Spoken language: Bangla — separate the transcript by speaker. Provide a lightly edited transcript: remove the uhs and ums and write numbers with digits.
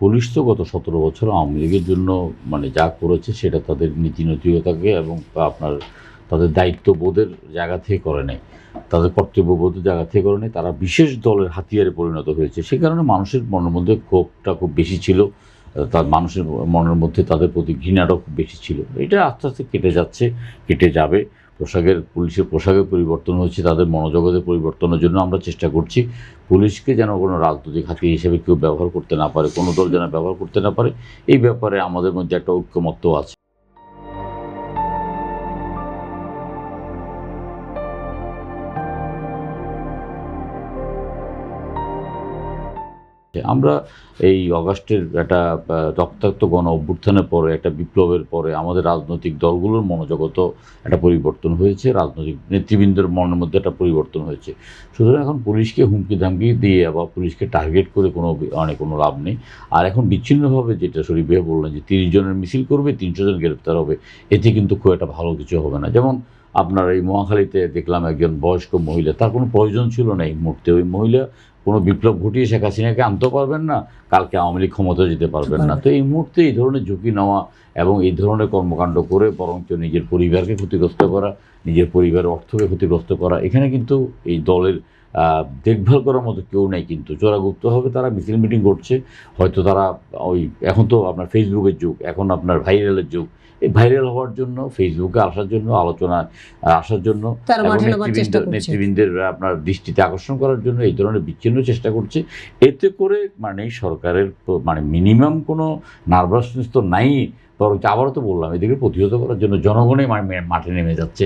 Speaker 1: পুলিশ তো গত ১৭ বছর আওয়ামী লীগের জন্য মানে যা করেছে সেটা তাদের নীতি নৈতিকতাকে এবং আপনার তাদের দায়িত্ববোধের জায়গা থেকে করে নাই, তাদের কর্তব্যবোধের জায়গা থেকে করে নাই। তারা বিশেষ দলের হাতিয়ারে পরিণত হয়েছে। সে কারণে মানুষের মনের মধ্যে ক্ষোভটা খুব বেশি ছিল। তার মানুষের মনের মধ্যে তাদের প্রতি ঘৃণাটাও খুব বেশি ছিল। এটা আস্তে আস্তে কেটে যাচ্ছে, কেটে যাবে। পুলিশের পোশাকের পরিবর্তন হচ্ছে, তাদের মনোজগতের পরিবর্তনের জন্য আমরা চেষ্টা করছি। পুলিশকে যেন কোনো রাজনৈতিক হাতিয়ার হিসেবে কেউ ব্যবহার করতে না পারে, কোনো দল যেন ব্যবহার করতে না পারে, এই ব্যাপারে আমাদের মধ্যে একটা ঐক্যমত্য আছে। আমরা এই অগাস্টের একটা রক্তাক্ত গণ অভ্যুত্থানের পরে, একটা বিপ্লবের পরে আমাদের রাজনৈতিক দলগুলোর মনোজগতও একটা পরিবর্তন হয়েছে, রাজনৈতিক নেতৃবৃন্দের মনের মধ্যে একটা পরিবর্তন হয়েছে। সুতরাং এখন পুলিশকে হুমকি-ধামকি দিয়ে বা পুলিশকে টার্গেট করে কোনো লাভ নেই। আর এখন বিচ্ছিন্নভাবে যেটা শরীফ ভাইয়া বললেন যে ৩০ জনের মিছিল করবে, ৩০০ জন গ্রেপ্তার হবে, এতে কিন্তু খুব একটা ভালো কিছু হবে না। যেমন আপনার এই মহাখালীতে দেখলাম একজন বয়স্ক মহিলা, তার কোনো প্রয়োজন ছিল না এই মুহূর্তে। ওই মহিলা কোনো বিপ্লব ঘটিয়ে শেখ হাসিনাকে আনতেও পারবেন না, কালকে আওয়ামী লীগ ক্ষমতায় যেতে পারবেন না। তো এই মুহূর্তে এই ধরনের ঝুঁকি নেওয়া এবং এই ধরনের কর্মকাণ্ড করে বরঞ্চ নিজের পরিবারকে ক্ষতিগ্রস্ত করা, নিজের পরিবারের অর্থকে ক্ষতিগ্রস্ত করা, এখানে কিন্তু এই দলের দেখভাল করার মতো কেউ নেই। কিন্তু চোরাগুপ্তভাবে তারা মিছিল মিটিং করছে। হয়তো তারা ওই এখন তো আপনার ফেসবুকের যুগ, এখন আপনার ভাইরালের যুগ। এই ভাইরাল হওয়ার জন্য, ফেসবুকে আসার জন্য, আলোচনায় আসার জন্য এবং নেতৃবৃন্দের আপনার দৃষ্টিতে আকর্ষণ করার জন্য এই ধরনের বিচ্ছিন্ন চেষ্টা করছে। এতে করে মানে সরকারের মানে মিনিমাম কোনো নার্ভাসনেস তো নাই, বরং আবারও তো বললাম, এদিকে প্রতিহত করার জন্য জনগণই মাঠে নেমে যাচ্ছে।